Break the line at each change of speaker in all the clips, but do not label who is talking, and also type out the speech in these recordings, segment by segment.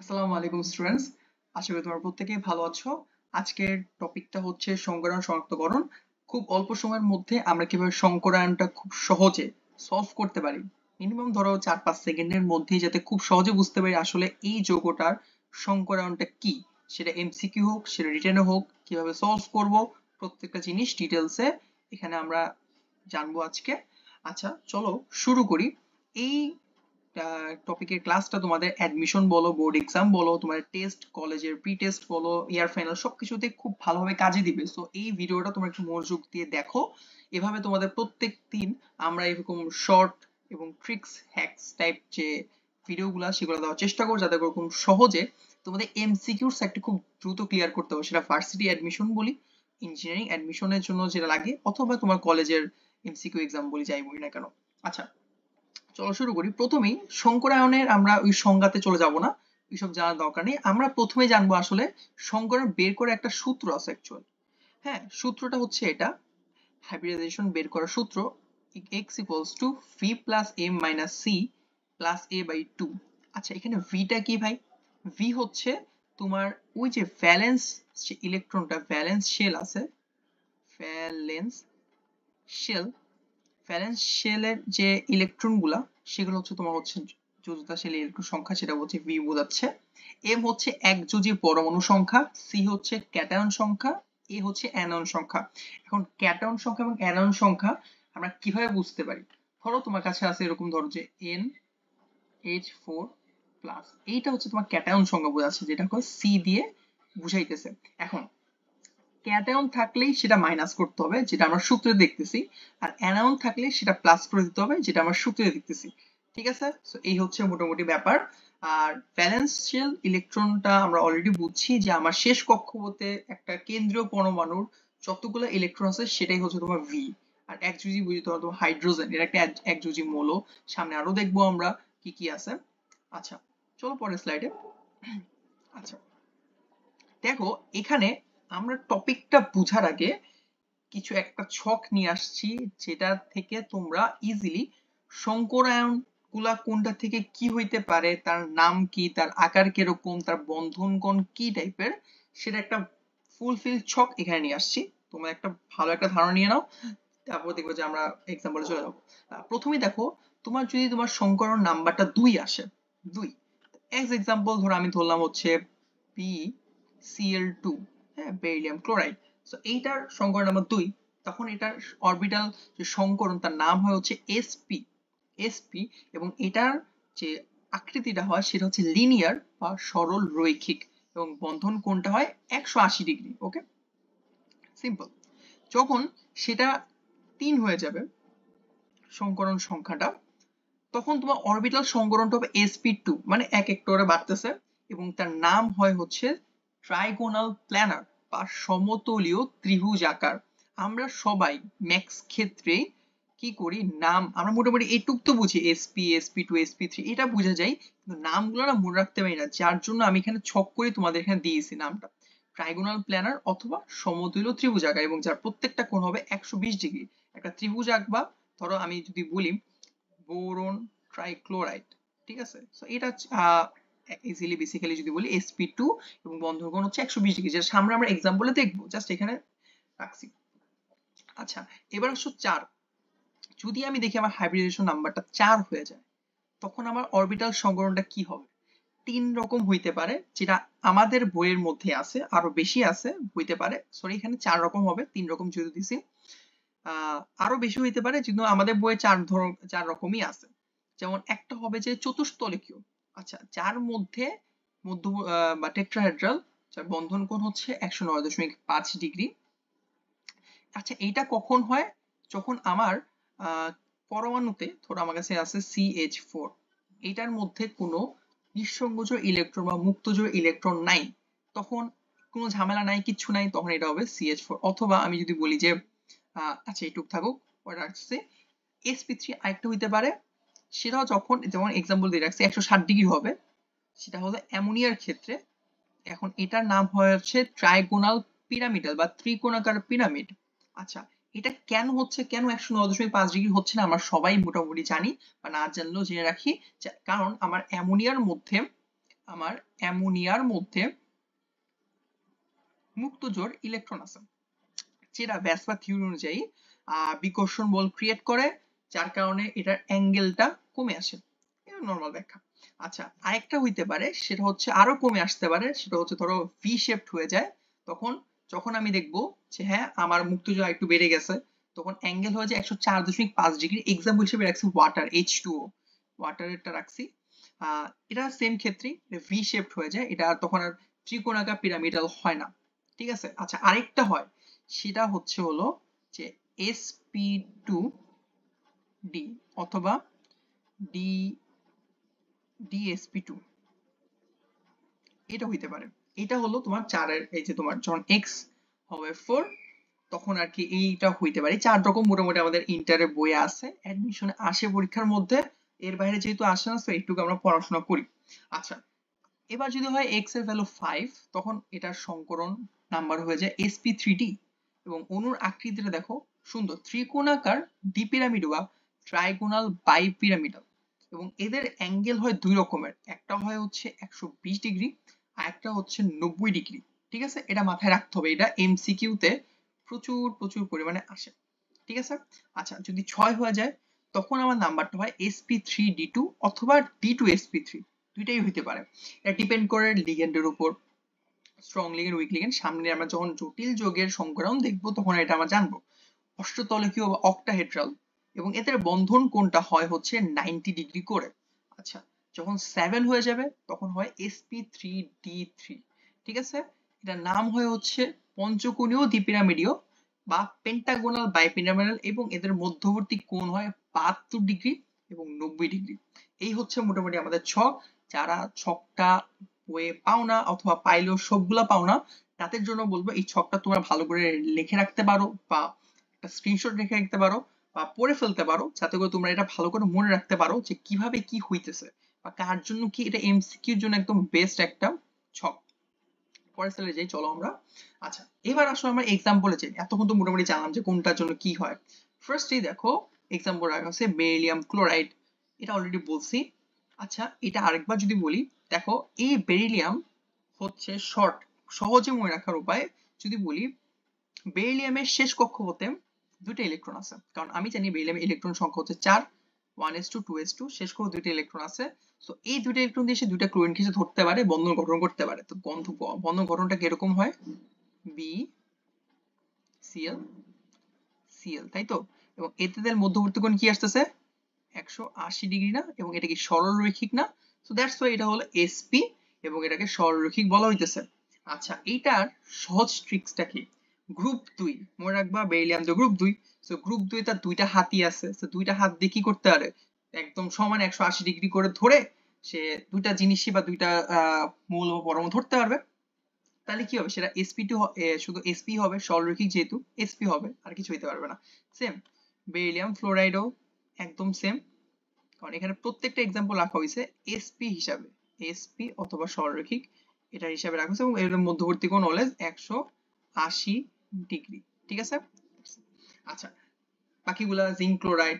আসসালামু আলাইকুম স্টুডেন্টস। আশা করি তোমরা প্রত্যেকেই ভালো আছো। আজকের টপিকটা হচ্ছে সংকরায়ন শনাক্তকরণ। খুব অল্প সময়ের মধ্যে আমরা কিভাবে সংকরায়নটা খুব সহজে সলভ করতে পারি। মিনিমাম ধরো 4-5 সেকেন্ডের মধ্যেই যাতে খুব সহজে বুঝতে পারি আসলে এই যৌগটার সংকরায়নটা কি। সেটা এমসিকিউ হোক, সেটা রিটেনে হোক, কিভাবে সলভ করব, প্রত্যেকটা জিনিস ডিটেলসে এখানে আমরা জানবো আজকে। আচ্ছা, চলো শুরু করি। এই টপিকের ক্লাসটা তোমাদের অ্যাডমিশন বলো, বোর্ড এক্সাম বলো, তোমার টেস্ট, কলেজের প্রি টেস্ট বলো, ইয়ার ফাইনাল সবকিছুতে খুব ভালোভাবে কাজে দিবে। সো এই ভিডিওটা তোমরা একটু মনোযোগ দিয়ে দেখো। এভাবে তোমাদের প্রত্যেক দিন আমরা এরকম শর্ট এবং ট্রিক্স হ্যাকস টাইপ যে ভিডিওগুলো সেগুলো দেওয়ার চেষ্টা করো, যাতে এরকম সহজে তোমাদের এমসিকিউর সেটটা খুব দ্রুত ক্লিয়ার করতে হবে। সেটা ভার্সিটি অ্যাডমিশন বলি, ইঞ্জিনিয়ারিং অ্যাডমিশনের জন্য যেটা লাগে, অথবা তোমার কলেজের এমসিকিউ এক্সাম বলি, যাই বলি না কেন। আচ্ছা, চলো শুরু করি। প্রথমেই সংকরায়নের আমরা ওই সংজ্ঞাতে চলে যাব না, ওইসব জানার দরকার নেই। আমরা প্রথমে জানবো আসলে সংকরায়ন বের করে একটা সূত্র আছে অ্যাকচুয়ালি। হ্যাঁ, সূত্রটা হচ্ছে এটা, হাইব্রিডাইজেশন বের করার সূত্র, x equals to v plus m minus c plus a by 2। আচ্ছা, এখানে v টা কি ভাই? v হচ্ছে তোমার ওই যে ভ্যালেন্স ইলেকট্রনটা, ভ্যালেন্স শেল আছে, ভ্যালেন্স শেল, ভ্যালেন্স শেলের যে ইলেকট্রন গুলা সেগুলো হচ্ছে তোমার হচ্ছে যোজিতা শেলের ইলেকট্রন সংখ্যা, সেটা হচ্ছে ভি বোঝাচ্ছে। এম হচ্ছে একযোজী পরমাণু সংখ্যা, সি হচ্ছে ক্যাটায়ন সংখ্যা, এ হচ্ছে অ্যানায়ন সংখ্যা। এখন ক্যাটায়ন সংখ্যা এবং অ্যানায়ন সংখ্যা আমরা কিভাবে বুঝতে পারি? ধরো তোমার কাছে আছে এরকম, ধরো যে এন এইচ ফোর প্লাস, এইটা হচ্ছে তোমার ক্যাটায়ন সংখ্যা বোঝাচ্ছে, যেটা সি দিয়ে বুঝাইতেছে। এখন ক্যাটায়ন থাকলেই সেটা মাইনাস করতে হবে, যেটা আমরা সূত্রে দেখতেছি, আর অ্যানায়ন থাকলে সেটা প্লাস করে দিতে হবে, যেটা আমরা সূত্রে দেখতেছি। ঠিক আছে, সো এই হচ্ছে মোটামুটি ব্যাপার। আর ভ্যালেন্সিয়াল ইলেকট্রনটা আমরা অলরেডি বুঝছি যে আমার শেষ কক্ষপথে একটা কেন্দ্রীয় পরমাণুর যতগুলো ইলেকট্রন আছে সেটাই হচ্ছে তোমার ভি। আর একযোজী বুঝি তোমার হাইড্রোজেন, এটা একটা একযোজী মৌল। সামনে আরো দেখবো আমরা কি কি আছে। আচ্ছা, চলো পরের স্লাইডে। আচ্ছা, দেখো এখানে আমরা টপিকটা বুঝার আগে কিছু একটা ছক নিয়ে আসছি, যেটা থেকে তোমরা ইজিলি সংকরায়ন গুলা কোনটা থেকে কি হইতে পারে, তার নাম কি, তার আকার কিরকম, তার বন্ধন কোণ কি টাইপের, সেটা একটা ফুলফিল ছক এখানে নিয়ে আসছি। তোমরা একটা ভালো একটা ধারণা নিয়ে নাও, তারপর দেখবো যে আমরা এক্সাম্পলে চলে যাবো। প্রথমেই দেখো, তোমার যদি তোমার সংকরণ নাম্বারটা 2 আসে, 2 এক্স এক্সাম্পল ধরো আমি ধরলাম হচ্ছে BCl2, হ্যাঁ, বেরিলিয়াম ক্লোরাইড। সো এইটার সংকরণ নাম্বার 2, তখন এটার অরবিটাল যে সংকরণ তার নাম হয় হচ্ছে sp, এবং এটার যে আকৃতিটা হয় সেটা হচ্ছে লিনিয়ার বা সরল রৈখিক, এবং বন্ধন কোণটা হয় 180 ডিগ্রি। ওকে, সিম্পল। যখন সেটা 3 হয়ে যাবে সংকরণ সংখ্যাটা, তখন তোমার অরবিটাল সংকরণটা হবে sp2, মানে এক এক করে বাড়তেছে, এবং তার নাম হয় হচ্ছে ট্রাইগোনাল প্ল্যানার বা সমতলীয় ত্রিভুজ আকার। আমরা সবাই ম্যাক্স ক্ষেত্রে কি করি, নাম আমরা মোটামুটি এইটুক তো বুঝি, sp, sp2, sp3 এটা বোঝা যায়, কিন্তু নামগুলো না মনে রাখতে পারি না, যার জন্য আমি এখানে ছক করে তোমাদের এখানে দিয়েছি নামটা, ট্রাইগোনাল প্ল্যানার অথবা সমতলীয় ত্রিভুজ আকার, এবং যার প্রত্যেকটা কোণ হবে 120 ডিগ্রি। একটা ত্রিভুজ আঁকবা, ধরো আমি যদি বলি বোরন ট্রাইক্লোরাইড, ঠিক আছে, সো এটা ইজিলি বেসিক্যালি যদি বলি sp2, এবং বন্ধন কোণ হচ্ছে 120 ডিগ্রি, যেটা সামনে আমরা এক্সাম্পলে দেখবো, জাস্ট এখানে রাখছি। আচ্ছা, এবার আসো 4। যদি আমি দেখি আমার হাইব্রিডেশন নাম্বারটা 4 হয়ে যায়, তখন আমার অরবিটাল সংকরণটা কি হবে? 3 রকম হইতে পারে, যেটা আমাদের বইয়ের মধ্যে আছে, আরো বেশি আছে হইতে পারে, সরি এখানে 4 রকম হবে, 3 রকম যেহেতু দিছি। আরো বেশি হইতে পারে, কিন্তু আমাদের বইয়ে 4 রকমই আছে। যেমন একটা হবে যে চতুস্তলিকীয়, আচ্ছা, যার মধ্যে মধ্য বা টেট্রাহেড্রাল, যার বন্ধন কোণ হচ্ছে 109.5 ডিগ্রি। আচ্ছা, এইটা কখন হয়? যখন আমার পরমাণুতে, ধরো আমার কাছে আছে CH4, এইটার মধ্যে কোনো নিঃসংযোজক ইলেকট্রন বা মুক্তজোড় ইলেকট্রন নাই, তখন কোনো ঝামেলা নাই, কিচ্ছু নাই, তখন এটা হবে CH4। অথবা আমি যদি বলি যে আচ্ছা এইটুক থাকুক, পরে রাখছি, sp3 আরেকটা হইতে পারে, সেটাও যখন, যেমন এক্সাম্পল দিয়ে রাখছি 160 ডিগ্রি হবে, সেটা হলো অ্যামোনিয়ার ক্ষেত্রে। এখন এটার নাম হয় হচ্ছে ট্রাইগোনাল পিরামিডাল বা ত্রিকোণাকার পিরামিড। আচ্ছা, এটা কেন হচ্ছে, কেন 109.5 ডিগ্রি হচ্ছে না, আমরা সবাই মোটামুটি জানি, বা না জানলেও জেনে রাখি, কারণ আমার অ্যামোনিয়ার মধ্যে আমার অ্যামোনিয়ার মধ্যে মুক্ত জোড় ইলেকট্রন আছে, যেটা ব্যাসবা থিওরি অনুযায়ী বিকর্ষণ বল ক্রিয়েট করে, যার কারণে এটার অ্যাঙ্গেলটা কমে আসে। এটা নরমাল ব্যাখ্যা। আচ্ছা, আরেকটা হইতে পারে, সেটা হচ্ছে আরো কমে আসতে পারে, সেটা হচ্ছে ধরো ভি শেপড হয়ে যায়। তখন যখন আমি দেখবো যে হ্যাঁ আমার মুক্ত জোড় একটু বেড়ে গেছে, তখন অ্যাঙ্গেল হয়ে যায় 104.5 ডিগ্রি। এক্সাম্পল হিসেবে রাখছি ওয়াটার, H2O, ওয়াটারেরটা রাখছি। এটা সেম ক্ষেত্রে ভি শেপড হয়ে যায়, এটা তখন আর ত্রিকোণাকার পিরামিডাল হয় না। ঠিক আছে। আচ্ছা, আরেকটা হয়, সেটা হচ্ছে হলো যে sp2d অথবা d dsp2, এটা হইতে পারে। এটা হলো তোমার চারের, এই যে তোমার যখন x হবে 4, তখন আর কি এইটা হইতে পারে। চার রকম মোটামুটি আমাদের ইন্টারের বইয়ে আছে, অ্যাডমিশনে আসে পরীক্ষার মধ্যে। এর বাইরে যেহেতু আসে না, তো একটু আমরা পড়াশোনা করি। আচ্ছা, এবার যদি হয় x এর ভ্যালু 5, তখন এটার সংকরণ নাম্বার হয়ে যায় sp3d। এবং অণুর আকৃতিটা দেখো সুন্দর, ত্রিকোণাকার দ্বিপিরামিড বা ট্রাইগোনাল বাইপিরামিডাল। এবং এদের অ্যাঙ্গেল হয় দুই রকমের, একটা হয় হচ্ছে 120 ডিগ্রি, আর একটা হচ্ছে 90 ডিগ্রি। ঠিক আছে, এটা মাথায় রাখতে হবে, এটা এমসিকিউ তে প্রচুর প্রচুর পরিমাণে আসে। ঠিক আছে। আচ্ছা, যদি 6 হয়ে যায়, তখন আমার নাম্বারটা হয় sp3d2 অথবা d2sp3, দুইটাই হইতে পারে। এটা ডিপেন্ড করে লিগ্যান্ডের উপর, স্ট্রং লিগ্যান্ড, উইক লিগ্যান্ড। সামনে আমরা যখন জটিল যৌগের সংকরণ দেখবো, তখন এটা আমরা জানবো। অষ্টতলকীয় বা অক্টাহেড্রাল, এবং এদের বন্ধন কোণটা হয় হচ্ছে 90 ডিগ্রি করে। আচ্ছা, যখন 7 হয়ে যাবে, তখন হয় sp3d3। ঠিক আছে, এটার নাম হয় হচ্ছে পঞ্চকোণীয় দ্বিপিরামিডীয় বা পেন্টাগোনাল বাইপিরামিডাল, এবং এদের মধ্যবর্তী কোণ হয় 72 ডিগ্রি এবং 90 ডিগ্রি। এই হচ্ছে মোটামুটি আমাদের ছক। যারা ছকটা বইয়ে পাও না অথবা পাইলেও সবগুলা পাও না, তাদের জন্য বলবো এই ছকটা তোমরা ভালো করে লিখে রাখতে পারো, বা একটা স্ক্রিনশট রেখে রাখতে পারো, বা পড়ে ফেলতে পারো, যাতে করে তোমরা এটা ভালো করে মনে রাখতে পারো যে কিভাবে কি হইতেছে বা কার জন্য কি। এটা এমসিকিউর জন্য একদম বেস্ট একটা ছক। পরের স্লাইডে যাই, চলো আমরা। আচ্ছা, এবার আসলে আমরা এক্সাম্পলে যাই। এতক্ষণ তো মোটামুটি জানলাম যে কোনটার জন্য কি হয়। ফার্স্টেই দেখো এক্সাম্পল রাখা আছে বেরিলিয়াম ক্লোরাইড, এটা অলরেডি বলছি। আচ্ছা, এটা আরেকবার যদি বলি, দেখো এই বেরিলিয়াম হচ্ছে শর্ট, সহজে মনে রাখার উপায় যদি বলি, বেরিলিয়ামের শেষ কক্ষপথে দুটো ইলেকট্রন আছে, কারণ আমি জানি বেরিলিয়ামের ইলেকট্রন সংখ্যা হচ্ছে 4, 1s2 2s2, শেষ কক্ষে দুটো ইলেকট্রন আছে। সো এই দুটো ইলেকট্রন দিয়ে সে দুটো ক্লোরিন কে ধরতে পারে, বন্ধন গঠন করতে পারে। তো বন্ধন গঠনটা কিরকম হয়, BCl Cl, তাই তো। এবং এদের মধ্যবর্তী কোণ কি আসতেছে, 180 ডিগ্রি না, এবং এটা কি সরলরৈখিক না। সো দ্যাটস ওয়াই এটা হলো sp, এবং এটাকে সরলরৈখিক বলা হইতেছে। আচ্ছা, এইটার সহজ ট্রিক্সটা কি, গ্রুপ 2 মনে রাখবা, বেরিলিয়াম তো গ্রুপ 2। সো গ্রুপ 2 তার দুইটা হাতই আছে, সো দুইটা হাত দিয়ে কি করতে পারে, একদম সমান 180 ডিগ্রি করে ধরে সে দুইটা জিনিসই বা দুইটা মৌল বা পরমাণু ধরতে পারবে। তাহলে কি হবে, সেটা sp2 শুধু sp হবে, সরলরৈখিক যেহেতু sp হবে, আর কিছু হইতে পারবে না। সেম বেরিলিয়াম ফ্লোরাইডও একদম সেম, কারণ এখানে প্রত্যেকটা এক্সাম্পল রাখা হয়েছে sp হিসাবে, sp অথবা সরলরৈখিক এটা হিসাবে রাখা হয়েছে, এবং এর মধ্যবর্তী কোণ অলওয়েজ 180 ডিগ্রি। ঠিক আছে। আচ্ছা, বাকিগুলা জিঙ্ক ক্লোরাইড,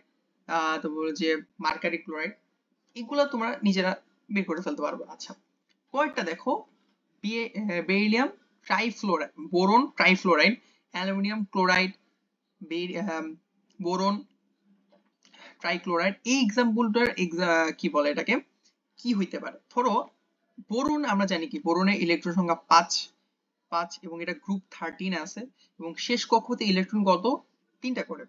তারপর যে মার্কারি ক্লোরাইড, এগুলা তোমরা নিজেরা বের করে ফেলতে পারবে। আচ্ছা, পরেরটা দেখো, beryllium trifluoride, boron trifluoride, aluminium chloride, boron trichloride. এই এক্সাম্পলটার কি বলে এটাকে, কি হইতে পারে, ধরো বোরন আমরা জানি কি, বোরনের ইলেকট্রন সংখ্যা 5, এবং এটা গ্রুপ 13 আছে, এবং শেষ কক্ষতে ইলেকট্রন কত, 3টা করে।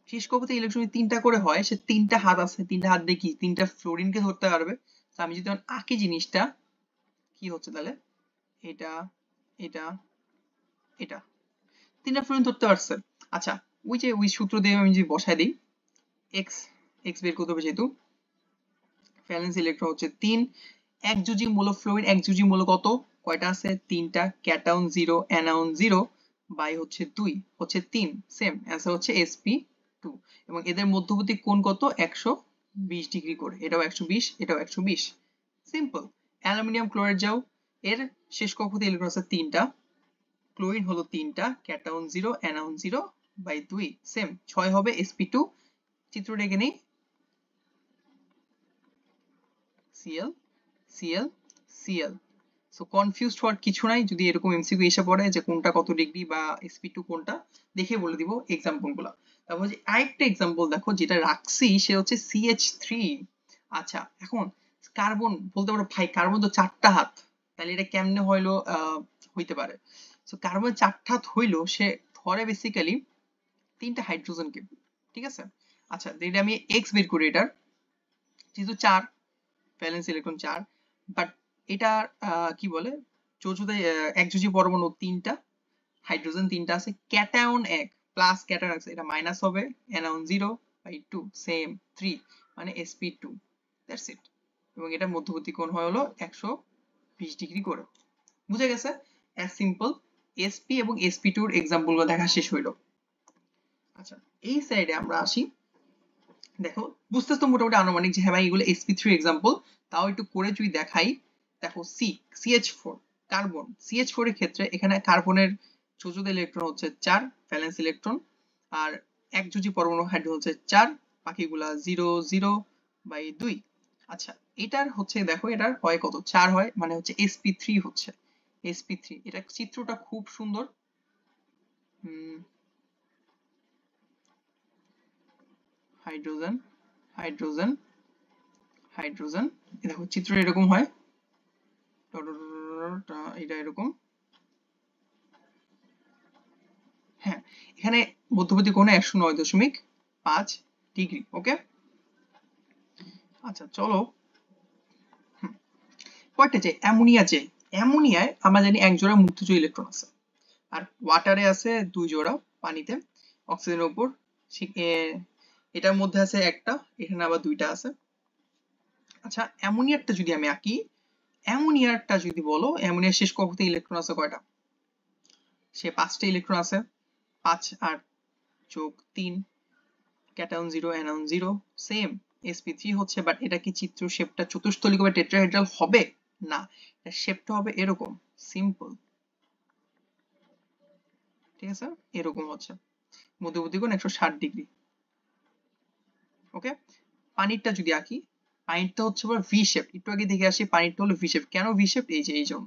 শেষ কক্ষতে ইলেকট্রন 3টা করে হয়, সে 3টা হাত আছে, 3টা হাত দিয়ে কি 3টা ফ্লোরিনকে ধরতে পারবে। তো আমি যদি আঁকি জিনিসটা, কি হচ্ছে তাহলে, এটা এটা এটা 3টা ফ্লোরিন ধরতে পারছে। আচ্ছা, ওই যে ওই সূত্র দিয়ে আমি যদি বসাই দিই, x x বের করতে হবে, যেহেতু ভ্যালেন্স ইলেকট্রন হচ্ছে 3, একযোজী মূল ফ্লোরিন, একযোজী মূল কত, কয়টা আছে, 3টা, ক্যাটায়ন 0, অ্যানায়ন 0, বাই হচ্ছে 2 হচ্ছে 3, সেম অ্যান্সার হচ্ছে sp2। এবং এদের মধ্যবর্তী কোণ কত, 120 ডিগ্রি করে, এটাও 120, এটাও 120। সিম্পল। অ্যালুমিনিয়াম ক্লোরাইড যাও, এর শেষ কক্ষতে ইলেকট্রন আছে 3টা, ক্লোরিন হলো 3টা, ক্যাটায়ন 0, অ্যানায়ন 0, বাই 2, সেম 6 হবে sp2। চিত্র রেখে নেই, Cl Cl Cl। So confused হওয়ার কিছু নাই, যদি এরকম এমসিকিউ এসে পড়ে যে কোনটা কত ডিগ্রি বা sp2 কোনটা, দেখে বলে দিব এক্সাম্পল গুলা। তারপর যে আরেকটা এক্সাম্পল দেখো যেটা রাখছি সে হচ্ছে CH3। আচ্ছা এখন কার্বন বলতে পারো ভাই কার্বন তো 4টা হাত, তাহলে এটা কেমনে হইলো হইতে পারে? সো কার্বন 4টা হাত হইলো সে ধরে বেসিক্যালি 3টা হাইড্রোজেনকে, ঠিক আছে? আচ্ছা যদি আমি এক্স বের করি এটার, যেহেতু 4 ভ্যালেন্স ইলেকট্রন 4, বাট এটা কি বলে চৌচুতে একযোজী পরমাণু 3টা, হাইড্রোজেন 3টা আছে, ক্যাটায়ন 1 প্লাস ক্যাটায়ন আছে, এটা মাইনাস হবে, অ্যানায়ন 0/2 সেম 3 মানে sp2, দ্যাটস ইট। এবং এটা মধ্যবর্তী কোণ হয় হলো 120 ডিগ্রি করে। বুঝে গেছে? As simple. sp এবং sp2 এর এক্সাম্পল গুলো দেখা শেষ হইলো। আচ্ছা এই সাইডে আমরা আসি। দেখো বুঝতেছ তো মোটামুটি আনুমানিক যে হ্যাঁ ভাই এগুলো sp3 এক্সাম্পল, তাও একটু করে যদি দেখাই। দেখো CH4 কার্বন, CH4 এর ক্ষেত্রে এখানে কার্বনের যোজিত ইলেকট্রন হচ্ছে 4 ভ্যালেন্স ইলেকট্রন, আর একযোজী পরমাণু হাইড্রোজেন হচ্ছে 4, বাকিগুলা 0/2। আচ্ছা এটার হচ্ছে দেখো এটার হয় কত, 4 হয় মানে হচ্ছে sp3 হচ্ছে sp3। এটা চিত্রটা খুব সুন্দর। হাইড্রোজেন হাইড্রোজেন হাইড্রোজেন, দেখো চিত্র এরকম হয়, এটা এরকম। হ্যাঁ এখানে মধ্যবর্তী কোণে 109.5 ডিগ্রি। ওকে আচ্ছা চলো কয়টা যে অ্যামোনিয়া, যে অ্যামোনিয়ায় আমরা জানি এক জোড়া মুক্তজ ইলেকট্রন আছে, আর ওয়াটারে আছে 2 জোড়া, পানিতে অক্সিজেনের উপর এটার মধ্যে আছে একটা, এখানে আবার 2টা আছে। আচ্ছা অ্যামোনিয়ারটা যদি আমি আঁকি, অ্যামোনিয়ারটা যদি বলো অ্যামোনিয়ার শেষ কক্ষতে ইলেকট্রন আছে কয়টা, সে 5টা ইলেকট্রন আছে, 5 আর যোগ 3, ক্যাটায়ন 0 অ্যানায়ন 0 সেম sp3 হচ্ছে। বাট এটা কি চিত্র শেপটা চতুস্তলিক বা টেট্রাহেড্রাল হবে? না, এটা শেপটা হবে এরকম সিম্পল, ঠিক আছে? এরকম হচ্ছে মধ্যবর্তী কোণ 160 ডিগ্রি। ওকে পানিরটা যদি আঁকি, পানিরটা হচ্ছে আবার ভি শেপ, একটু আগে দেখে আসি পানিরটা হলো ভি শেপ। কেন ভি শেপ? এই যে এই জন্য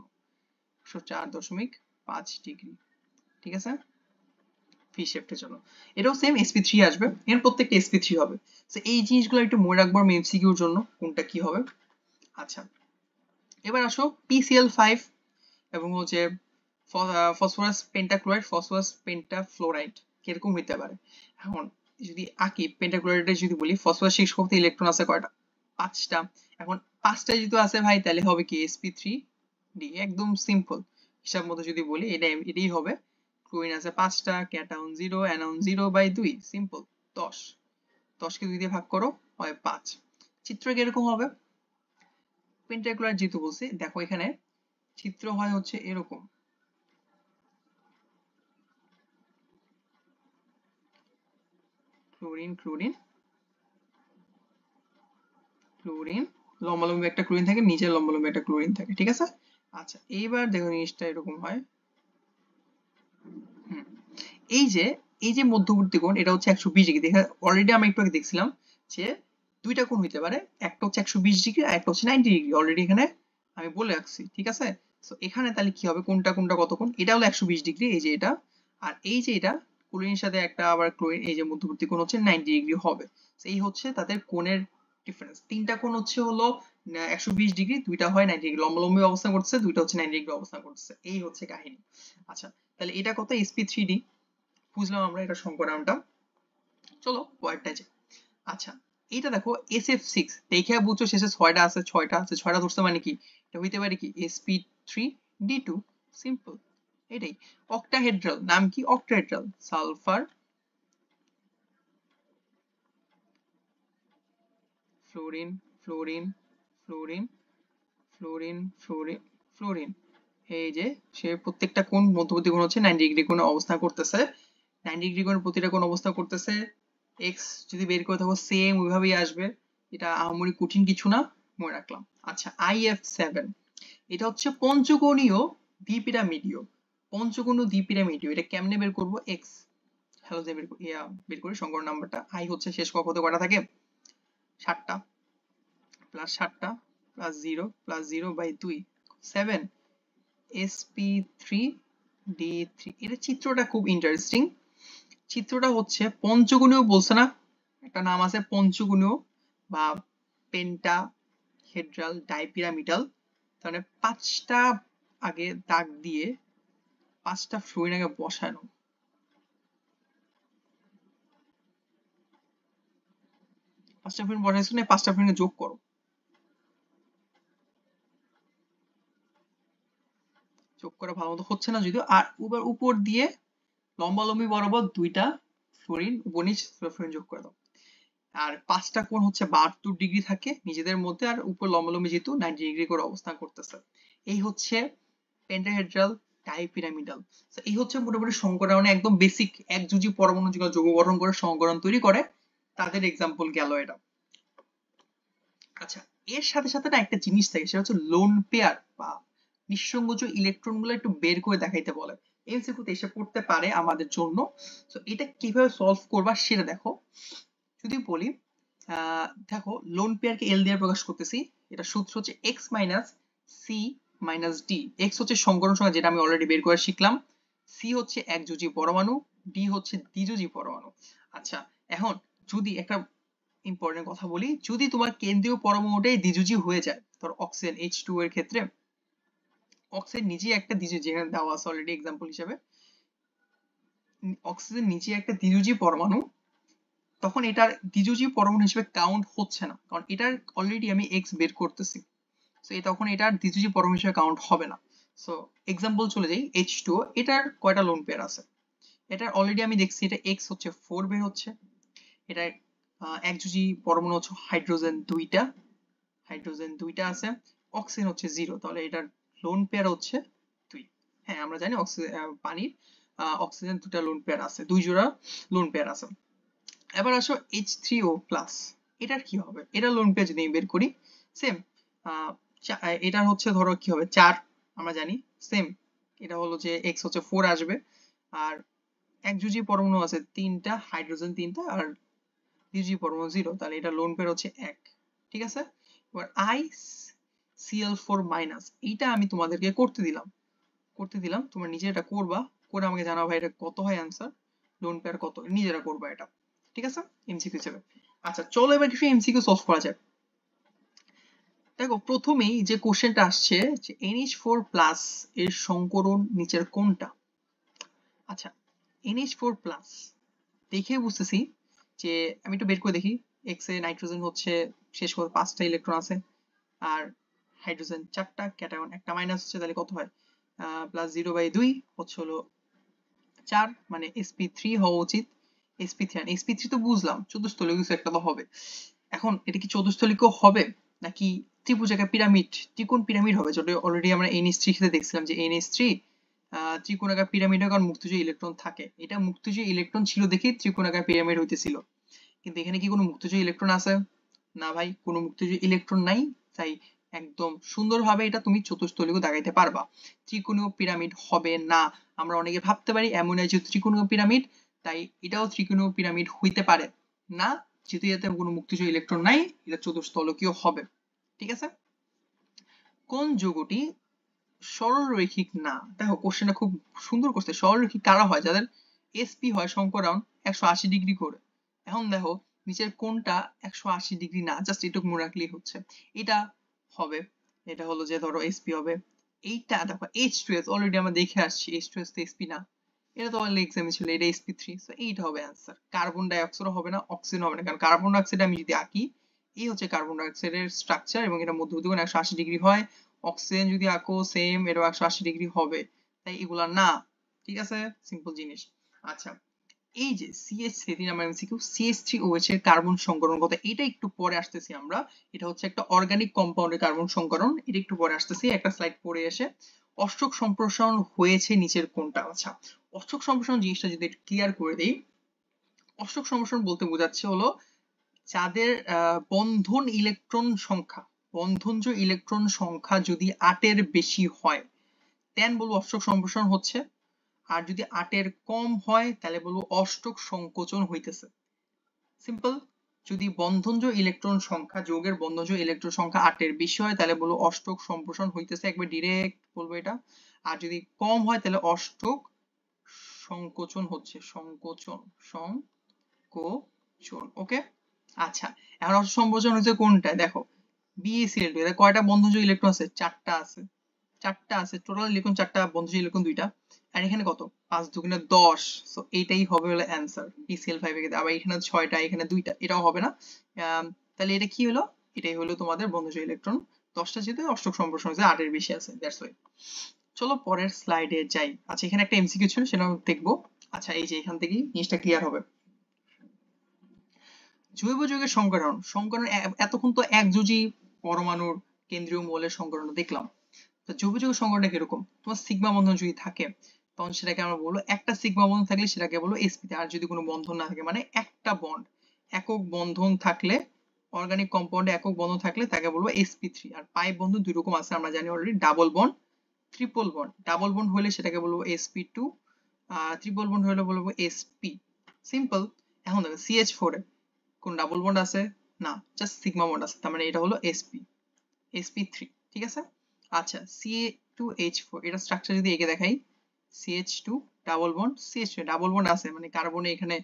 104.5 ডিগ্রি, ঠিক আছে? ভি শেপের জন্য এটাও সেম sp3 আসবে, এর প্রত্যেকটা sp3 হবে। তো এই জিনিসগুলো একটু মনে রাখবো আমি এমসিকিউর জন্য কোনটা কি হবে। আচ্ছা এবার আসো PCl5 এবং হচ্ছে ফসফরাস পেন্টাক্লোরাইড, ফসফরাস পেন্টাফ্লোরাইড কিরকম হইতে পারে? এখন যদি আঁকি পেন্টাক্লোরাইডে যদি বলি ফসফরাস শেষ কক্ষে ইলেকট্রন আছে কয়টা? 5টা। এখন 5টা যদি আছে ভাই তাহলে হবে কি sp3d, একদম সিম্পল হিসাব মতো যদি বলি এটাই হবে। ক্লোরিন আছে 5টা, ক্যাটায়ন 0 অ্যানায়ন 0/2 সিম্পল 10, 10কে 2 দিয়ে ভাগ করো হয় 5। চিত্র কিরকম হবে? পেন্টাক্লোরাইড যেহেতু বলছি দেখো এখানে চিত্র হয় হচ্ছে এরকম, ক্লোরিন ক্লোরিন ক্লোরিন, লম্বালম্বি একটা ক্লোরিন থাকে, নিচে লম্বালম্বি একটা ক্লোরিন থাকে, ঠিক আছে? আচ্ছা এইবার দেখো জিনিসটা এরকম হয়। হুম, এই যে এই যে মধ্যবর্তী কোণ এটা হচ্ছে 120 ডিগ্রি, দেখে অলরেডি আমি একটু আগে দেখছিলাম যে দুইটা কোণ হইতে পারে, একটা হচ্ছে 120 ডিগ্রি আর একটা হচ্ছে 90 ডিগ্রি, অলরেডি এখানে আমি বলে রাখছি, ঠিক আছে? সো এখানে তাহলে কি হবে, কোনটা কোনটা কত কোণ? এটা হলো 120 ডিগ্রি, এই যে এটা, আর এই যে এটা ক্লোরিনের সাথে একটা আবার ক্লোরিন, এই যে মধ্যবর্তী কোণ হচ্ছে 90 ডিগ্রি হবে। এই হচ্ছে তাদের কোণের ডিফারেন্স। তিনটা কোণ হচ্ছে হলো 120 ডিগ্রি, দুইটা হয় 90 ডিগ্রি, লম্বালম্বি অবস্থান করতেছে, দুইটা হচ্ছে 90 ডিগ্রি অবস্থান করতেছে, এই হচ্ছে কাহিনী। আচ্ছা তাহলে এটা কত, sp3d বুঝলাম আমরা এটা সংকরায়নটা। চলো পরেরটা যাই। আচ্ছা এটা দেখো SF6, দেখে বুঝছো শেষে 6টা আছে, 6টা আছে, 6টা ধরছে মানে কি এটা হইতে পারে কি sp3d2, সিম্পল এটাই। অক্টাহেড্রাল নাম কি? Octahedral sulphur fluorine fluorine fluorine fluorine fluorine fluorine, এই যে সে প্রত্যেকটা কোণ মধ্যবর্তী কোণ হচ্ছে 90 ডিগ্রি কোণে অবস্থান করতেছে, 90 ডিগ্রি কোণে প্রতিটা কোণ অবস্থান করতেছে। এক্স যদি বের করে থাকো সেম ওইভাবেই আসবে, এটা আহামরি কঠিন কিছু না, মনে রাখলাম। আচ্ছা IF7 এটা হচ্ছে পঞ্চকোণীয় দ্বিপিরামিডীয়, পঞ্চকোণীয় দ্বিপিরামিডীয়, এটা কেমনে বের করব? এক্স হ্যালোজেন বের করি সংকর নাম্বারটা। আই হচ্ছে শেষ কক্ষতে কয়টা থাকে? 7টা, প্লাস 7টা প্লাস 0 প্লাস 0/2 7 sp3d3। এর চিত্রটা খুব ইন্টারেস্টিং। চিত্রটা হচ্ছে পঞ্চগুণীয় বলছে না, একটা নাম আছে পঞ্চগুণীয় বা পেন্টাহেড্রাল ডাইপিরামিডাল। তাহলে 5টা আগে দাগ দিয়ে 5টা ফ্লোরিন আগে বসানো। 5টা ফ্লোরিন বসাইছো না, 5টা ফ্লোরিন যোগ করো। যোগ করা ভালো মতো হচ্ছে না যদিও। আর উপর দিয়ে লম্বালম্বি বরাবর 2টা ফ্লোরিন উপর নিচ ফ্লোরিন যোগ করে দাও। আর 5টা কোণ হচ্ছে 72 ডিগ্রি থাকে নিজেদের মধ্যে, আর উপর লম্বালম্বি যেহেতু 90 ডিগ্রি করে অবস্থান করতেছে। এই হচ্ছে পেন্টাহেড্রাল ডাইপিরামিডাল। এই হচ্ছে মোটামুটি সংকরায়নে একদম বেসিক একযোজী পরমাণু যৌগ গঠন করে সংকরণ তৈরি করে, তাদের এক্সাম্পল গেল এটা। আচ্ছা, এর সাথে সাথে না একটা জিনিস থাকে, সেটা হচ্ছে লোন পেয়ার বা নিঃসংযোজ ইলেকট্রন গুলো একটু বের করে দেখাইতে বলে। এমসিকিউতে এসে পড়তে পারে আমাদের জন্য। তো এটা কিভাবে সলভ করবা সেটা দেখো। যদি বলি দেখো লোন পেয়ারকে এল দিয়ে প্রকাশ করতেছি। এটা সূত্র হচ্ছে x minus c minus d. X হচ্ছে সংকরণ সংখ্যা, যেটা আমি অলরেডি বের করে শিখলাম। সি হচ্ছে একযোজী পরমাণু, ডি হচ্ছে দ্বিযোজী পরমাণু। আচ্ছা, এখন যদি একটা ইম্পর্টেন্ট কথা বলি, যদি তোমার কেন্দ্রীয় পরমাণুটাই দ্বিযোজী হয়ে যায়, ধর অক্সিজেন H2 এর ক্ষেত্রে অক্সিজেন নিজে একটা দ্বিযোজী, যেখানে দেওয়া আছে অলরেডি এক্সাম্পল হিসেবে, অক্সিজেন নিজে একটা দ্বিযোজী পরমাণু, তখন এটার দ্বিযোজী পরমাণু হিসেবে কাউন্ট হচ্ছে না, কারণ এটার অলরেডি আমি এক্স বের করতেছি। সো তখন এটার দ্বিযোজী পরমাণু হিসেবে কাউন্ট হবে না। সো এক্সাম্পল চলে যাই, H2O, এটার কয়টা লোন পেয়ার আছে? এটার অলরেডি আমি দেখছি এটা এক্স হচ্ছে 4 বের হচ্ছে। এটা একযোজী পরমাণু হচ্ছে হাইড্রোজেন দুইটা আছে, অক্সিজেন হচ্ছে 0, তাহলে এটার লোন পেয়ার হচ্ছে 2। হ্যাঁ, আমরা জানি অক্সিজেন পানির অক্সিজেন 2টা লোন পেয়ার আছে, 2 জোড়া লোন পেয়ার আছে। এবার আসো H3O+, এটার কি হবে? এটা লোন পেয়ার যদি বের করি, সেম এটার হচ্ছে ধরো কি হবে 4, আমরা জানি সেম। এটা হলো যে এক্স হচ্ছে 4 আসবে, আর একযোজী পরমাণু আছে 3টা, হাইড্রোজেন 3টা, আর দ্বিযোজী পরমাণু 0, তাহলে এটা লোন পেয়ার হচ্ছে 1। ঠিক আছে? এবার ICl4-, এইটা আমি তোমাদেরকে করতে দিলাম, তোমরা নিজে এটা করবা, করে আমাকে জানাও ভাই এটা কত হয় অ্যান্সার, লোন পেয়ার কত, নিজেরা করবা এটা। ঠিক আছে, এমসিকিউ হিসেবে। আচ্ছা, চলো এবার কিছু এমসিকিউ সলভ করা যাক। দেখো, প্রথমেই যে কোশ্চেনটা আসছে যে NH4+ এর সংকরণ নিচের কোনটা? আচ্ছা, NH4+ দেখে বুঝতেছি যে, আমি একটু বের করে দেখি, এক্স এ নাইট্রোজেন হচ্ছে শেষ করে 5টা ইলেকট্রন আছে, আর হাইড্রোজেন 4টা, ক্যাটায়ন একটা মাইনাস হচ্ছে, তাহলে কত হয়? +0/2 হচ্ছে হলো 4, মানে sp3 হওয়া উচিত। sp3 তো বুঝলাম চতুস্থলিক কিছু একটা তো হবে। এখন এটা কি চতুস্থলিক হবে নাকি ত্রিভুজাকার পিরামিড, ত্রিকোণ পিরামিড হবে? যেটা অলরেডি আমরা NH3 সাথে দেখছিলাম যে NH3 ত্রিকোণাকার পিরামিড হয়, কারণ মুক্তজয়ী ইলেকট্রন থাকে। এটা মুক্তজয়ী ইলেকট্রন ছিল দেখেই ত্রিকোণাকার পিরামিড হইতেছিল। কিন্তু এখানে কি কোনো মুক্তজয়ী ইলেকট্রন আছে? না ভাই, কোনো মুক্তজয়ী ইলেকট্রন নাই। তাই একদম সুন্দরভাবে এটা তুমি চতুস্থলিকও দাগাইতে পারবা, ত্রিকোণীয় পিরামিড হবে না। আমরা অনেকে ভাবতে পারি অ্যামোনিয়া যেহেতু ত্রিকোণীয় পিরামিড, তাই এটাও ত্রিকোণীয় পিরামিড হইতে পারে না, যেহেতু এতে কোনো মুক্তজয়ী ইলেকট্রন নাই, এটা চতুস্থলকীয় হবে। ঠিক আছে? কোন যৌগটি সরলরৈখিক না? দেখো, কোশ্চেনটা খুব সুন্দর করছে। সরলরৈখিক কারা হয়? যাদের sp হয় সংকরায়ন 180 ডিগ্রি করে। এখন দেখো নিচের কোনটা 180 ডিগ্রি না, জাস্ট এটুকু মনে রাখলেই হচ্ছে। এটা হবে, এটা হলো যে ধরো sp হবে। এইটা দেখো H2S, অলরেডি আমরা দেখে আসছি H2S তো sp না, এটা তো অলরেডি এক্সামে ছিল, এটা sp3, সো এইটা হবে অ্যান্সার। কার্বন ডাই অক্সাইড হবে না, অক্সিজেন হবে না, কারণ কার্বন ডাই অক্সাইড আমি যদি আঁকি, এই হচ্ছে কার্বন ডাই অক্সাইডের স্ট্রাকচার, এবং এটা মধ্যবর্তী কোণ 180 ডিগ্রি হয়। অক্সিজেন যদি আঁকো সেম, এটা 180 ডিগ্রি হবে, তাই এগুলা না। ঠিক আছে, সিম্পল জিনিস। আচ্ছা, এই যে CH3 নাম্বার এমসিকিউ, CH3OH এর কার্বন সংকরণ কত? এটা একটু পরে আসতেছি আমরা। এটা হচ্ছে একটা অর্গানিক কম্পাউন্ডের কার্বন সংকরণ, এটা একটু পরে আসতেছি, একটা স্লাইড পরে এসে। অষ্টক সম্প্রসারণ হয়েছে নিচের কোনটা? আচ্ছা, অষ্টক সম্প্রসারণ জিনিসটা যদি একটু ক্লিয়ার করে দেই, অষ্টক সম্প্রসারণ বলতে বোঝাচ্ছে হলো যাদের বন্ধনজ ইলেকট্রন সংখ্যা যদি 8-এর বেশি হয়, দেন বলবো অষ্টক সম্প্রসারণ হচ্ছে। আর যদি 8-এর কম হয়, তাহলে বলবো অষ্টক সংকোচন হইতেছে। সিম্পল। যদি বন্ধনজ ইলেকট্রন সংখ্যা যৌগের বন্ধনজ ইলেকট্রন সংখ্যা 8 এর বেশি হয় তাহলে বলবো অষ্টক সম্প্রসারণ হইতেছে, একবার ডিরেক্ট বলবো এটা। আর যদি কম হয় তাহলে অষ্টক সংকোচন হচ্ছে, সংকোচন। ওকে, আচ্ছা এখন অষ্টক সম্প্রসারণ হচ্ছে কোনটা দেখো, BeCl2 এর কয়টা বন্ধনজ ইলেকট্রন আছে? 4টা আছে, 4টা আছে টোটাল ইলেকট্রন, 4টা বন্ধনজ ইলেকট্রন 2টা। আর এখানে কত, 5 2 10, সো এইটাই হবে হলো অ্যানসার BeCl5 এর ক্ষেত্রে। আবার এখানে 6টা, এখানে 2টা, এটাও হবে না। তাহলে এটা কি হলো, এটাই হলো তোমাদের বন্ধনজ ইলেকট্রন 10টা, যেহেতু অষ্টক সম্প্রসারণ হচ্ছে 8 এর বেশি আছে, দ্যাটস ওয়াই। চলো পরের স্লাইডে যাই। আচ্ছা এখানে একটা এমসিকিউ ছিল, সেটা দেখবো। আচ্ছা এই যে এখান থেকেই জিনিসটা ক্লিয়ার হবে। জৈব যৌগের সংকরণ এতক্ষণ তো একযোজি পরমাণুর কেন্দ্রীয় মৌলের সংকরণ দেখলাম। তো জৈব যৌগের সংকরণটা কিরকম, তোমার সিগমা বন্ধন যদি থাকে তখন সেটাকে আমরা বলবো, একটা সিগমা বন্ধন থাকলে সেটাকে বলবো sp, আর যদি কোনো বন্ধন না থাকে মানে একটা বন্ড, একক বন্ধন থাকলে, অর্গানিক কম্পাউন্ডে একক বন্ধন থাকলে তাকে বলবো sp3। আর পাই বন্ধন দুই রকম আছে আমরা জানি already, double bond, triple bond. Double bond হলে সেটাকে বলবো sp2, আর ট্রিপল বন্ড হলে বলবো sp। সিম্পল। এখন দেখো CH4 এ কোন ডাবল বন্ড আছে? না, জাস্ট সিগমা বন্ড আছে, তার মানে এটা হলো sp3, ঠিক আছে। আচ্ছা Ca2H4 এটা স্ট্রাকচার যদি এঁকে দেখাই, CH2 double bond, CH2 double bond আছে মানে কার্বনে এখানে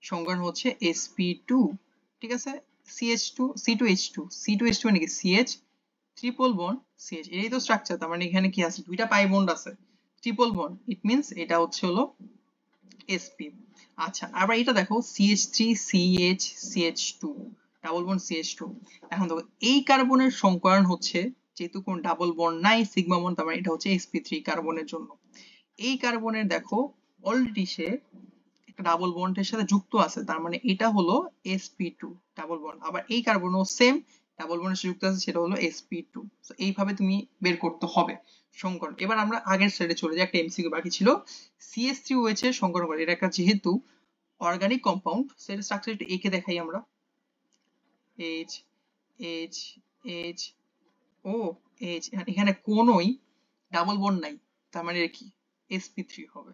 সংকরণ হচ্ছে sp2, ঠিক আছে। CH2 C2H2 C2H2 মানে কি CH ট্রিপল বন্ড CH, এই তো স্ট্রাকচার, তার মানে এখানে কি আছে, দুইটা পাই বন্ড আছে, ট্রিপল বন্ড, ইট মিন্স এটা হচ্ছে হলো sp। আচ্ছা আবার এটা দেখো CH3CH2 ডাবল বন্ড CH2। এখন দেখো এই কার্বনের সংকরণ হচ্ছে, যেহেতু কোন ডাবল বন্ড নাই সিগমা বন্ড, তার মানে এটা হচ্ছে sp3 কার্বনের জন্য। এই কার্বনের দেখো অলরেডি সে একটা ডাবল বন্ডের সাথে যুক্ত আছে, তার মানে এটা হলো sp2 ডাবল বন্ড। আবার এই কার্বনও সেম ডাবল বন্ডের সাথে যুক্ত আছে, সেটা হলো sp2। তো এইভাবে তুমি বের করতে হবে সংকরণ। এবার আমরা আগের স্লাইডে চলে যাই, একটা এমসিকিউ বাকি ছিল। CH3OH এর সংকরণ করে, এটা একটা যেহেতু অর্গানিক কম্পাউন্ড, সেটা স্ট্রাকচার একটু এঁকে দেখাই আমরা। H H H O H, এখানে কোনোই ডাবল বন্ড নাই, তার মানে কি sp3 হবে,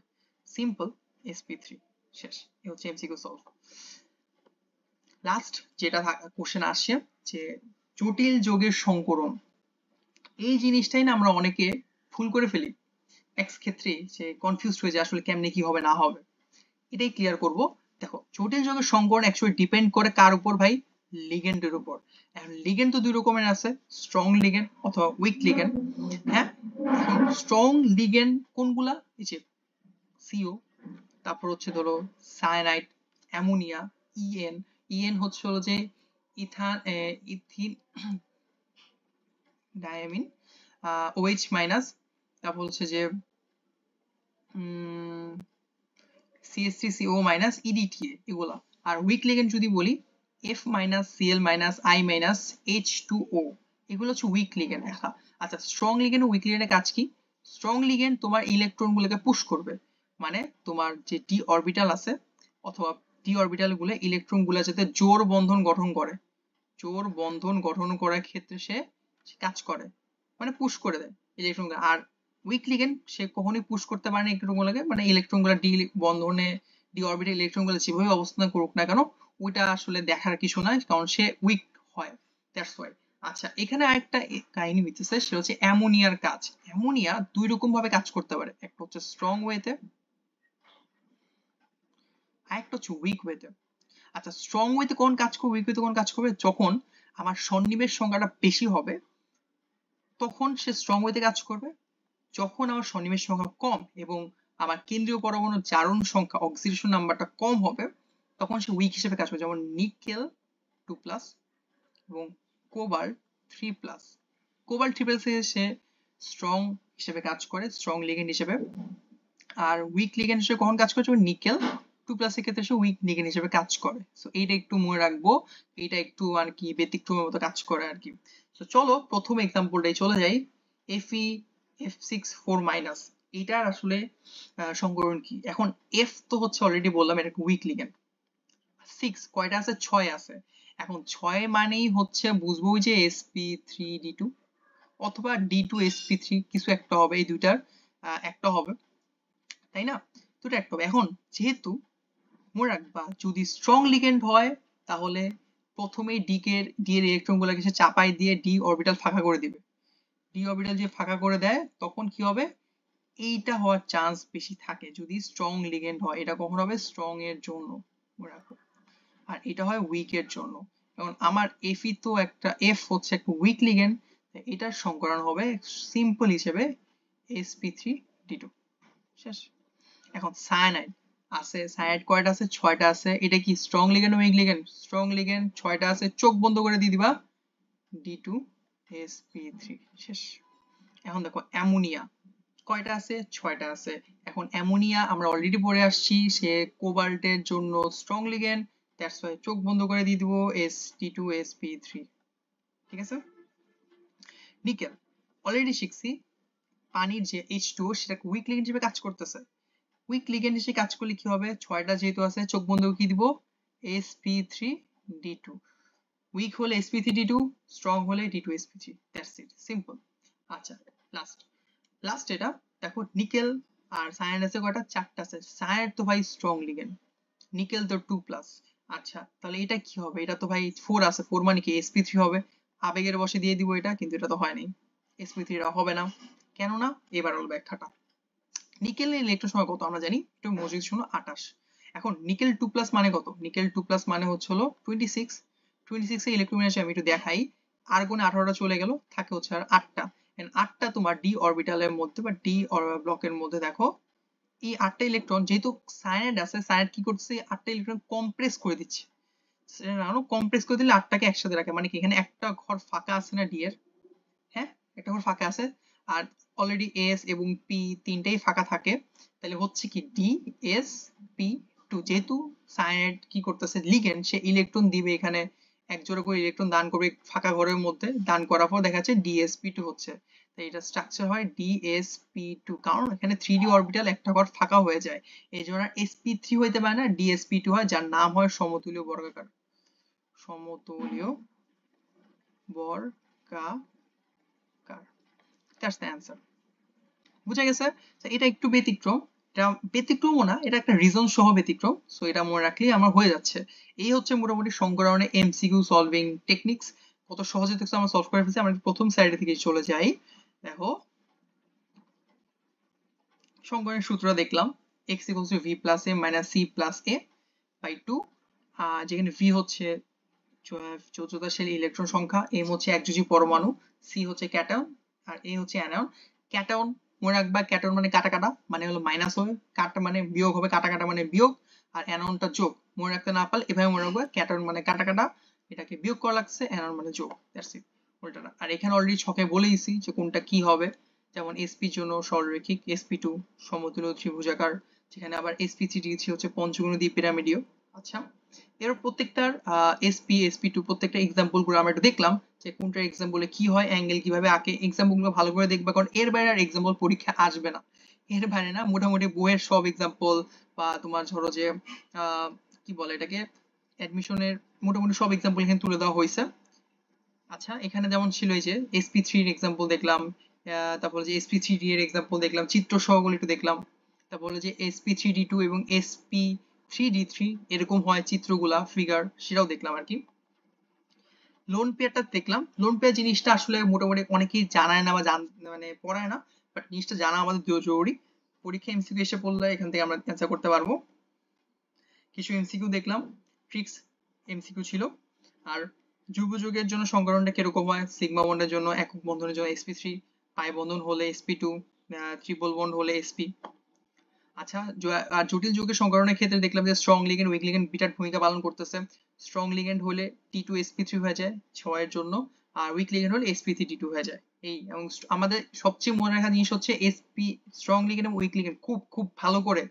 সিম্পল sp3, শেষ। এই হচ্ছে এমসিকিউ সলভ। লাস্ট যেটা কোশ্চেন আসছে যে জটিল যৌগের সংকরণ, এই জিনিসটাই না আমরা অনেকে ভুল করে ফেলি এক ক্ষেত্রে, যে কনফিউজড হয়ে যায় আসলে কেমনে কি হবে না হবে। এটাই ক্লিয়ার করব। দেখো জটিল যৌগের সংকরণ অ্যাকচুয়ালি ডিপেন্ড করে কার উপর ভাই, লিগেন্ডের উপর। এখন লিগেন্ড তো দুই রকমের আছে, স্ট্রং লিগেন্ড অথবা উইক লিগেন্ড। হ্যাঁ, এখন স্ট্রং লিগেন্ড কোনগুলা, এই যে সিও, তারপর হচ্ছে ধরো সায়ানাইড, অ্যামোনিয়া, ইএন। ইএন হচ্ছে হলো যে ইথিন ডায়ামিন, OH মাইনাস, তারপর হচ্ছে যে CH3CO মাইনাস, EDTA, এগুলা। আর উইক লিগেন্ড যদি বলি F minus, Cl minus, I minus, H2O, এগুলো হচ্ছে উইক লিগেন্ড। আচ্ছা স্ট্রং লিগেন্ড ও উইক লিগেন্ডের কাজ কি? স্ট্রং লিগেন্ড তোমার ইলেকট্রন গুলোকে পুশ করবে, মানে তোমার যে ডি অরবিটাল আছে অথবা ডি অরবিটাল গুলো ইলেকট্রন গুলো যাতে জোড় বন্ধন গঠন করে, জোড় বন্ধন গঠন করার ক্ষেত্রে সে কাজ করে, মানে পুশ করে দেয় ইলেকট্রন। আর উইক লিগেন্ড সে কখনোই পুশ করতে পারে না ইলেকট্রন গুলোকে, মানে ইলেকট্রন গুলো ডি বন্ধনে, ডি অরবিটাল ইলেকট্রন গুলো যেভাবে অবস্থান করুক না কেন, ওইটা আসলে দেখার কিছু নয়, কারণ সে উইক হয়, দ্যাটস ওয়াই। আচ্ছা এখানে আরেকটা কাহিনী হইতেছে, সেটা হচ্ছে অ্যামোনিয়ার কাজ। অ্যামোনিয়া দুই রকম ভাবে কাজ করতে পারে, একটা হচ্ছে স্ট্রং ওয়েতে, আরেকটা হচ্ছে উইক ওয়েতে। আচ্ছা স্ট্রং ওয়েতে কোন কাজ করবে, উইক ওয়েতে কোন কাজ করবে, যখন আমার সন্নিবেশ সংখ্যাটা বেশি হবে তখন সে স্ট্রং ওয়েতে কাজ করবে। যখন আমার সন্নিবেশ সংখ্যা কম এবং আমার কেন্দ্রীয় পরমাণুর জারণ সংখ্যা অক্সিডেশন নাম্বারটা কম হবে তখন সে উইক হিসেবে কাজ করবে, যেমন নিকেল 2+ এবং কোবাল্ট 3+। কোবাল্ট 3+ সে স্ট্রং হিসেবে কাজ করে, স্ট্রং লিগেন্ড হিসেবে। আর উইক লিগেন্ড হিসেবে কখন কাজ করে, যখন নিকেল 2+ এর ক্ষেত্রে সে উইক লিগেন্ড হিসেবে কাজ করে। সো এইটা একটু মনে রাখবো, এইটা একটু আর কি ব্যতিক্রমের মতো কাজ করে আর কি। তো চলো প্রথম এক্সাম্পলটাই চলে যাই। Fe(F6)4-, এইটার আসলে সংকরণ কি। এখন F তো হচ্ছে অলরেডি বললাম এটা উইক লিগেন্ড, 6 কয়টা আছে, 6 আছে। এখন 6 মানেই হচ্ছে বুঝবো যে sp3d2 অথবা d2sp3, কিছু একটা হবে, এই দুইটার একটা হবে, তাই না, দুটো একটা হবে। এখন যেহেতু মনে রাখবা যদি স্ট্রং লিগেন্ড হয় তাহলে প্রথমেই ডি এর ইলেকট্রন গুলোকে সে চাপাই দিয়ে ডি অরবিটাল ফাঁকা করে দিবে। ডি অরবিটাল যে ফাঁকা করে দেয় তখন কি হবে, এইটা হওয়ার চান্স বেশি থাকে যদি স্ট্রং লিগেন্ড হয়। এটা কখন হবে, স্ট্রং এর জন্য মনে রাখো, আর এটা হয় উইক এর জন্য। কারণ আমার এফই তো একটা, এফ হচ্ছে একটা উইক লিগেন্ড, এটার সংকরণ হবে সিম্পল হিসেবে sp3d2। শেষ। এখন সায়ানাইড আছে, সায়ানাইড কয়টা আছে, 6টা আছে। এটা কি strong legend weak legend, strong legend, 6টা আছে, চোখ বন্ধ করে দিয়ে দিবা d2sp3। শেষ। এখন দেখো অ্যামোনিয়া কয়টা আছে, 6টা আছে। এখন অ্যামোনিয়া আমরা অলরেডি পড়ে আসছি, সে কোবাল্টের জন্য স্ট্রং লিগেন্ড, দ্যাটস ওয়াই চোখ বন্ধ করে দিয়ে দিব d2sp3। ঠিক আছে। নিকেল অলরেডি শিখছি, পানির যে H2O সেটা উইক লিগেন্ড হিসেবে কাজ করতেছে। উইক লিগেন্ড হিসেবে কাজ করলে কি হবে, 6টা যেহেতু আছে চোখ বন্ধ কি দিব sp3d2। উইক হলে sp3d2, স্ট্রং হলে d2sp3, দ্যাটস ইট, সিম্পল। আচ্ছা লাস্ট এটা দেখো, নিকেল আর সায়ানাইড আছে কয়টা, 4টা আছে। সায়ানাইড তো ভাই স্ট্রং লিগেন্ড, নিকেল তো 2+। আচ্ছা তাহলে এটা কি হবে, এটা তো ভাই 4 আছে, 4 মানে কি sp3 হবে। আবেগের বসে দিয়ে দিব এটা, কিন্তু এটা তো হয় নাই, sp3 টা হবে না। কেন না, এবার হলো ব্যাখ্যাটা। নিকেলের ইলেকট্রন সংখ্যা কত আমরা জানি, একটু মনোযোগ শোনো, 28। এখন নিকেল 2+ মানে কত, নিকেল 2+ মানে হচ্ছে হলো 26। 26 এর ইলেকট্রন বিন্যাসে আমি একটু দেখাই, আর্গনে 18টা চলে গেল, থাকে হচ্ছে আর 8টা। এন্ড 8টা তোমার ডি অরবিটালের মধ্যে বা ডি ব্লকের মধ্যে দেখো, এই 8টা ইলেকট্রন যেহেতু সায়ানাইড আছে, সায়ানাইড কি করছে, 8টা ইলেকট্রন কম্প্রেস করে দিচ্ছে। আরো কম্প্রেস করে দিলে 8টাকে একসাথে রাখে, মানে কি এখানে একটা ঘর ফাঁকা আছে না ডি এর, হ্যাঁ একটা ঘর ফাঁকা আছে, আর অলরেডি এস এবং পি তিনটাই ফাঁকা থাকে, তাহলে হচ্ছে কি DsP2। যেহেতু সায়ানাইড কি করতেছে, লিগেন্ড, সে ইলেকট্রন দিবে এখানে, এক জোড়া করে ইলেকট্রন দান করবে ফাঁকা ঘরের মধ্যে, দান করার পর দেখা যাচ্ছে DsP2 হচ্ছে। তাই এটা স্ট্রাকচার হয় DsP2, কারণ এখানে 3d অরবিটাল একটা ঘর ফাঁকা হয়ে যায়, এই জন্য sp3 হইতে পারে না, DsP2 হয়, যার নাম হয় সমতুল্য বর্গাকার, সমতুল্য বর্গাকার। That's the answer. বুঝা গেছে। এটা একটু ব্যতিক্রম, এটা ব্যতিক্রমও না, এটা একটা রিজন সহ ব্যতিক্রম, সো এটা মনে রাখলেই আমার হয়ে যাচ্ছে। এই হচ্ছে মোটামুটি সংকরণের এমসিকিউ সলভিং টেকনিক্স। কত সহজে দেখছো আমরা সলভ করে ফেলছি। আমরা প্রথম স্লাইডে থেকে চলে যাই। দেখো সংকরণের সূত্রটা দেখলাম, x = v + a - c + a by 2, যেখানে v হচ্ছে চৌদ্দশাল ইলেকট্রন সংখ্যা, m হচ্ছে একযোজী পরমাণু, c হচ্ছে ক্যাটায়ন, আর a হচ্ছে অ্যানায়ন। ক্যাটায়ন মনে রাখবা, ক্যাটায়ন মানে কাটা কাটা, মানে হলো মাইনাস হবে, কাটা মানে বিয়োগ হবে, কাটা কাটা মানে বিয়োগ, আর অ্যানায়নটা যোগ। মনে রাখতে না পারলে এভাবে মনে রাখবা, ক্যাটায়ন মানে কাটা কাটা, এটাকে বিয়োগ করা লাগছে, অ্যানায়ন মানে যোগ, দ্যাটস ইট, উল্টাটা। আর এখানে অলরেডি ছকে বলে দিয়েছি যে কোনটা কি হবে, যেমন sp জন্য সরলরৈখিক, sp2 সমতুল্য ত্রিভুজাকার, যেখানে আবার sp3d3 হচ্ছে পঞ্চকোণী দ্বিপিরামিডীয়। আচ্ছা এর প্রত্যেকটার sp2 প্রত্যেকটা এক্সাম্পল গুলো আমরা একটু দেখলাম, যে কোনটার এক্সাম্পলে কি হয়, অ্যাঙ্গেল কিভাবে আঁকে, এক্সাম্পল গুলো ভালো করে দেখবা, কারণ এর বাইরে আর এক্সাম্পল পরীক্ষা আসবে না। এর বাইরে না, মোটামুটি বইয়ের সব এক্সাম্পল বা তোমার ধরো যে কি বলে এটাকে, অ্যাডমিশনের মোটামুটি সব এক্সাম্পল এখানে তুলে দেওয়া হয়েছে। আচ্ছা এখানে যেমন ছিল এই যে sp3 এর এক্সাম্পল দেখলাম, তারপরে যে sp3d এর এক্সাম্পল দেখলাম, চিত্র সহগুলো একটু দেখলাম, তারপরে যে sp3d2 এবং sp3d3 এরকম হয় চিত্রগুলা, ফিগার, সেটাও দেখলাম আর কি। লোন পেয়ারটা দেখলাম, লোন পেয়ার জিনিসটা আসলে মোটামুটি অনেকেই জানায় না বা মানে পড়ায় না, বাট জিনিসটা জানা আমাদের জরুরি। পরীক্ষা এমসিকিউ এসে পড়লে এখান থেকে আমরা অ্যান্সার করতে পারবো। কিছু এমসিকিউ দেখলাম, ট্রিক্স এমসিকিউ ছিল। আর যুগ যুগের জন্য সংকরণটা কিরকম হয়, সিগমা বন্ডের জন্য একক বন্ধনের জন্য sp3, পাই বন্ধন হলে sp2, ট্রিপল বন্ড হলে sp। আচ্ছা আর জটিল যৌগের সংকরণের ক্ষেত্রে দেখলাম যে স্ট্রং লিগেন্ড উইক লিগেন্ড বিরাট ভূমিকা পালন করতেছে। স্ট্রং লিগেন্ড হলে t2sp3 হয়ে যায় 6 এর জন্য, আর উইক লিগেন্ড হলে sp3d2 হয়ে যায়। এই এবং আমাদের সবচেয়ে মনে রাখার জিনিস হচ্ছে sp, স্ট্রং লিগেন্ড এবং উইক লিগেন্ড খুব খুব ভালো করে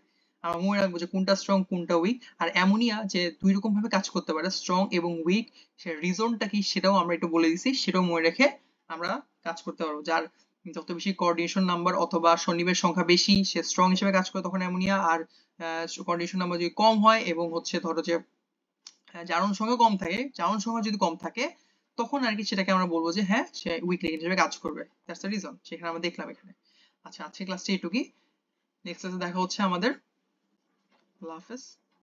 আমরা মনে রাখবো যে কোনটা স্ট্রং কোনটা উইক। আর অ্যামোনিয়া যে দুই রকম ভাবে কাজ করতে পারে, স্ট্রং এবং উইক, সে রিজনটা কি সেটাও আমরা একটু বলে দিছি, সেটাও মনে রেখে আমরা কাজ করতে পারবো। যার যত বেশি কোঅর্ডিনেশন নাম্বার অথবা সন্নিবেশ সংখ্যা বেশি, সে স্ট্রং হিসেবে কাজ করে তখন অ্যামোনিয়া, আর কোঅর্ডিনেশন নাম্বার যদি কম হয় এবং হচ্ছে ধরো যে জারণ সংখ্যা কম থাকে, জারণ সংখ্যা যদি কম থাকে তখন আর কি সেটাকে আমরা বলবো যে হ্যাঁ সে উইক লিগেন্ড হিসেবে কাজ করবে, দ্যাটস দ্য রিজন, সেখানে আমরা দেখলাম এখানে। আচ্ছা আজকে ক্লাসটা এটুকুই, নেক্সট ক্লাসে দেখা হচ্ছে আমাদের। আল্লাহ হাফেজ।